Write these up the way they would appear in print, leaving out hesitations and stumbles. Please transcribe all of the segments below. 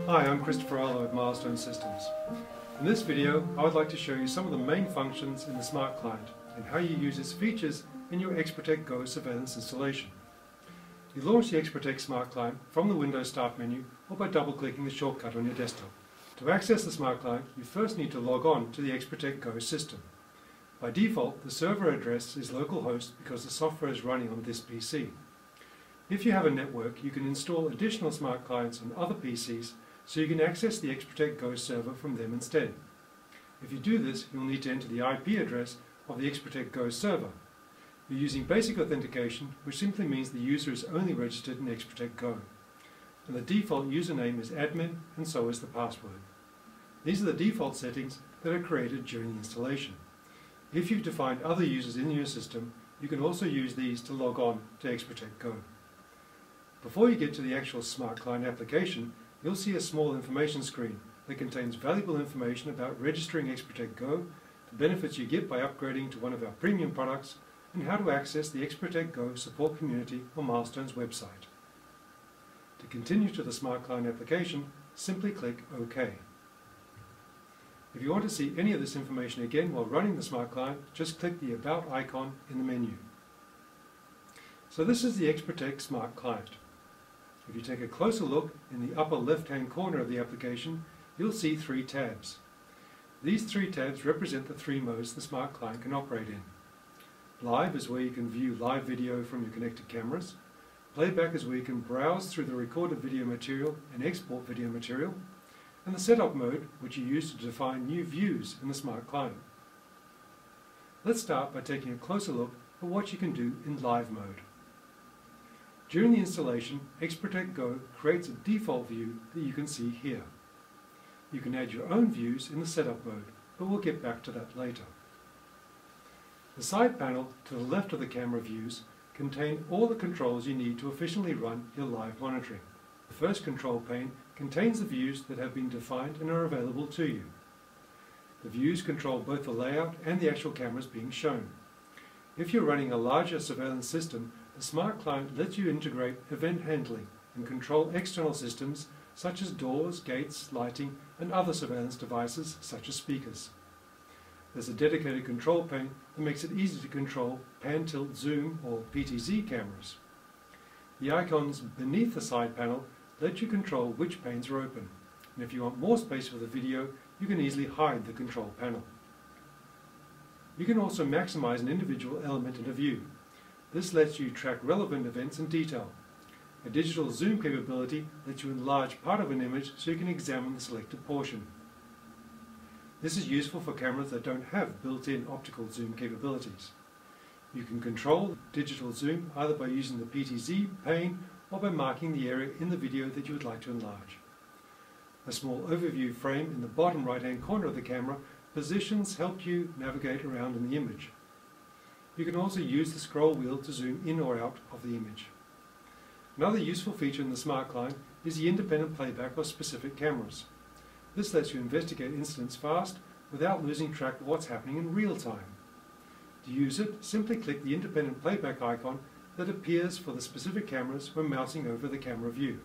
Hi, I'm Christopher Arlo at Milestone Systems. In this video, I would like to show you some of the main functions in the Smart Client and how you use its features in your XProtect Go surveillance installation. You launch the XProtect Smart Client from the Windows Start menu or by double-clicking the shortcut on your desktop. To access the Smart Client, you first need to log on to the XProtect Go system. By default, the server address is localhost because the software is running on this PC. If you have a network, you can install additional Smart Clients on other PCs so you can access the XProtect Go server from them instead. If you do this, you'll need to enter the IP address of the XProtect Go server. You're using basic authentication, which simply means the user is only registered in XProtect Go. And the default username is admin, and so is the password. These are the default settings that are created during the installation. If you've defined other users in your system, you can also use these to log on to XProtect Go. Before you get to the actual Smart Client application, you'll see a small information screen that contains valuable information about registering XProtect Go, the benefits you get by upgrading to one of our premium products, and how to access the XProtect Go support community on Milestone's website. To continue to the Smart Client application, simply click OK. If you want to see any of this information again while running the Smart Client, just click the About icon in the menu. So this is the XProtect Smart Client. If you take a closer look in the upper left-hand corner of the application, you'll see three tabs. These three tabs represent the three modes the Smart Client can operate in. Live is where you can view live video from your connected cameras. Playback is where you can browse through the recorded video material and export video material. And the setup mode, which you use to define new views in the Smart Client. Let's start by taking a closer look at what you can do in live mode. During the installation, XProtect Go creates a default view that you can see here. You can add your own views in the setup mode, but we'll get back to that later. The side panel to the left of the camera views contain all the controls you need to efficiently run your live monitoring. The first control pane contains the views that have been defined and are available to you. The views control both the layout and the actual cameras being shown. If you're running a larger surveillance system, the Smart Client lets you integrate event handling and control external systems such as doors, gates, lighting, and other surveillance devices such as speakers. There's a dedicated control pane that makes it easy to control pan, tilt, zoom, or PTZ cameras. The icons beneath the side panel let you control which panes are open, and if you want more space for the video, you can easily hide the control panel. You can also maximize an individual element in a view. This lets you track relevant events in detail. A digital zoom capability lets you enlarge part of an image so you can examine the selected portion. This is useful for cameras that don't have built-in optical zoom capabilities. You can control digital zoom either by using the PTZ pane or by marking the area in the video that you would like to enlarge. A small overview frame in the bottom right-hand corner of the camera positions help you navigate around in the image. You can also use the scroll wheel to zoom in or out of the image. Another useful feature in the Smart Client is the independent playback of specific cameras. This lets you investigate incidents fast without losing track of what's happening in real time. To use it, simply click the independent playback icon that appears for the specific cameras when mousing over the camera view.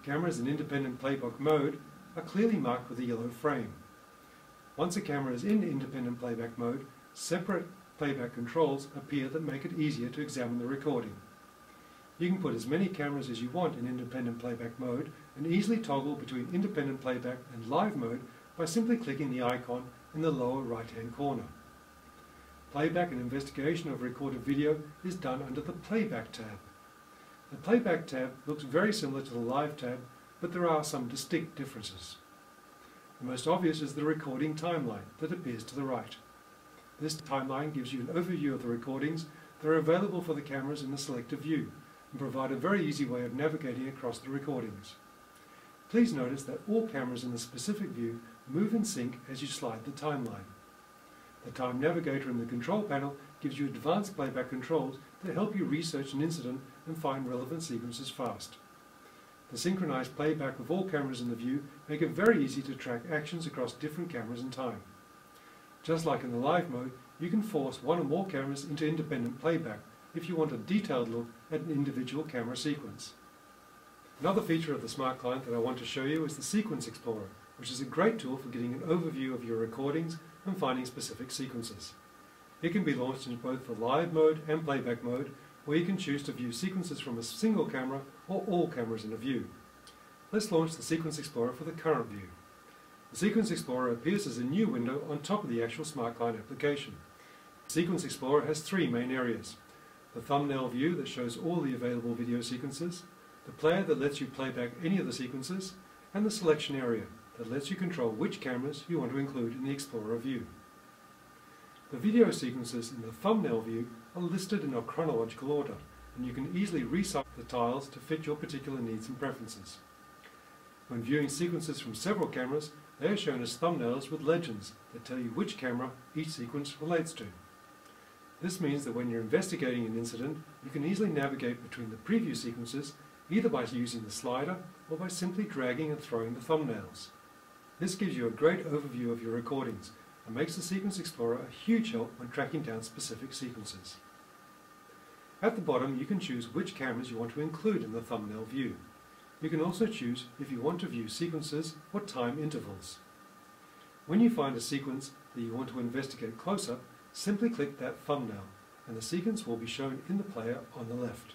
Cameras in independent playback mode are clearly marked with a yellow frame. Once a camera is in independent playback mode, separate playback controls appear that make it easier to examine the recording. You can put as many cameras as you want in independent playback mode and easily toggle between independent playback and live mode by simply clicking the icon in the lower right-hand corner. Playback and investigation of recorded video is done under the Playback tab. The Playback tab looks very similar to the Live tab, but there are some distinct differences. The most obvious is the recording timeline that appears to the right. This timeline gives you an overview of the recordings that are available for the cameras in the selected view and provide a very easy way of navigating across the recordings. Please notice that all cameras in the specific view move in sync as you slide the timeline. The Time Navigator in the control panel gives you advanced playback controls that help you research an incident and find relevant sequences fast. The synchronized playback of all cameras in the view make it very easy to track actions across different cameras in time. Just like in the live mode, you can force one or more cameras into independent playback if you want a detailed look at an individual camera sequence. Another feature of the Smart Client that I want to show you is the Sequence Explorer, which is a great tool for getting an overview of your recordings and finding specific sequences. It can be launched in both the live mode and playback mode, where you can choose to view sequences from a single camera or all cameras in a view. Let's launch the Sequence Explorer for the current view. The Sequence Explorer appears as a new window on top of the actual Smart Client application. The Sequence Explorer has three main areas: the thumbnail view that shows all the available video sequences, the player that lets you play back any of the sequences, and the selection area that lets you control which cameras you want to include in the Explorer view. The video sequences in the thumbnail view are listed in a chronological order, and you can easily resize the tiles to fit your particular needs and preferences. When viewing sequences from several cameras, they are shown as thumbnails with legends that tell you which camera each sequence relates to. This means that when you're investigating an incident, you can easily navigate between the preview sequences either by using the slider or by simply dragging and throwing the thumbnails. This gives you a great overview of your recordings and makes the Sequence Explorer a huge help when tracking down specific sequences. At the bottom, you can choose which cameras you want to include in the thumbnail view. You can also choose if you want to view sequences or time intervals. When you find a sequence that you want to investigate closer, simply click that thumbnail and the sequence will be shown in the player on the left.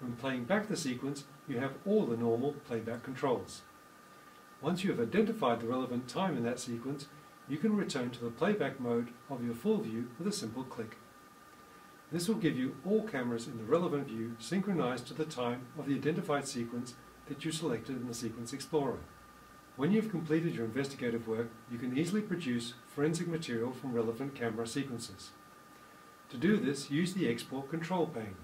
When playing back the sequence, you have all the normal playback controls. Once you have identified the relevant time in that sequence, you can return to the playback mode of your full view with a simple click. This will give you all cameras in the relevant view synchronized to the time of the identified sequence that you selected in the Sequence Explorer. When you've completed your investigative work, you can easily produce forensic material from relevant camera sequences. To do this, use the Export Control pane.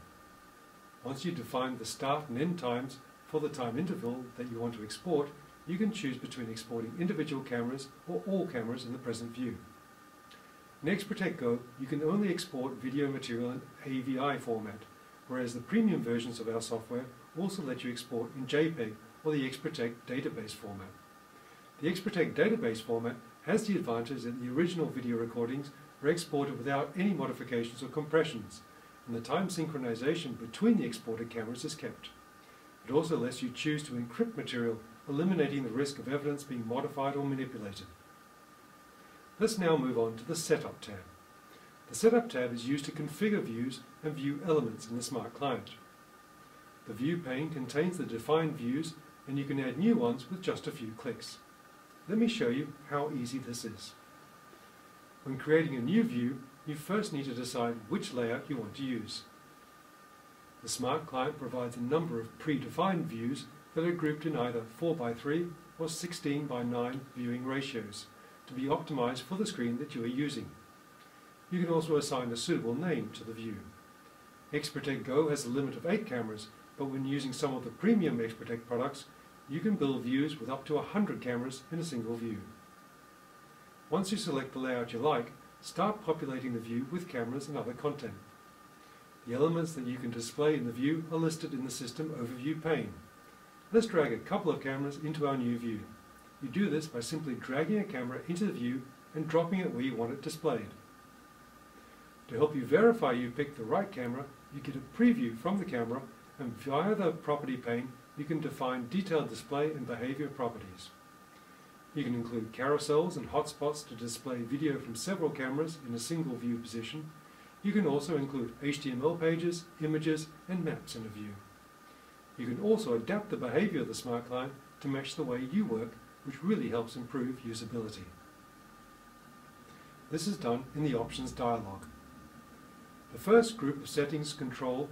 Once you define the start and end times for the time interval that you want to export, you can choose between exporting individual cameras or all cameras in the present view. In XProtect Go, you can only export video material in AVI format, whereas the premium versions of our software also let you export in JPEG or the XProtect database format. The XProtect database format has the advantage that the original video recordings are exported without any modifications or compressions, and the time synchronization between the exported cameras is kept. It also lets you choose to encrypt material, eliminating the risk of evidence being modified or manipulated. Let's now move on to the Setup tab. The Setup tab is used to configure views and view elements in the Smart Client. The View pane contains the defined views, and you can add new ones with just a few clicks. Let me show you how easy this is. When creating a new view, you first need to decide which layout you want to use. The Smart Client provides a number of predefined views that are grouped in either 4:3 or 16:9 viewing ratios to be optimized for the screen that you are using. You can also assign a suitable name to the view. XProtect Go has a limit of 8 cameras, but when using some of the premium XProtect products, you can build views with up to 100 cameras in a single view. Once you select the layout you like, start populating the view with cameras and other content. The elements that you can display in the view are listed in the System Overview pane. Let's drag a couple of cameras into our new view. You do this by simply dragging a camera into the view and dropping it where you want it displayed. To help you verify you picked the right camera, you get a preview from the camera, and via the Property pane you can define detailed display and behavior properties. You can include carousels and hotspots to display video from several cameras in a single view position. You can also include HTML pages, images, and maps in a view. You can also adapt the behavior of the Smart Client to match the way you work, which really helps improve usability. This is done in the Options dialog. The first group of settings control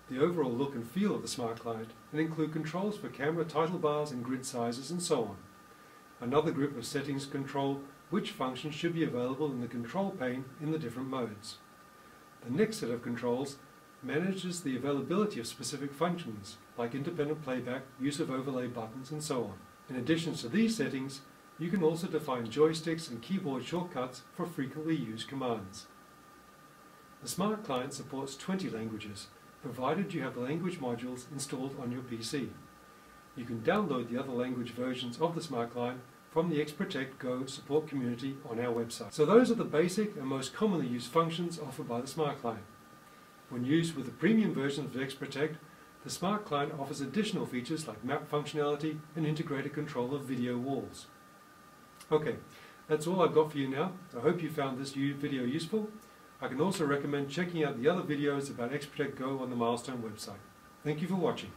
the overall look and feel of the Smart Client and include controls for camera title bars and grid sizes and so on. Another group of settings control which functions should be available in the control pane in the different modes. The next set of controls manages the availability of specific functions like independent playback, use of overlay buttons and so on. In addition to these settings, you can also define joysticks and keyboard shortcuts for frequently used commands. The Smart Client supports 20 languages, provided you have the language modules installed on your PC. You can download the other language versions of the Smart Client from the XProtect Go support community on our website. So those are the basic and most commonly used functions offered by the Smart Client. When used with the premium version of XProtect, The Smart Client offers additional features like map functionality and integrated control of video walls. Okay, that's all I've got for you now. I hope you found this video useful. I can also recommend checking out the other videos about XProtect Go on the Milestone website. Thank you for watching.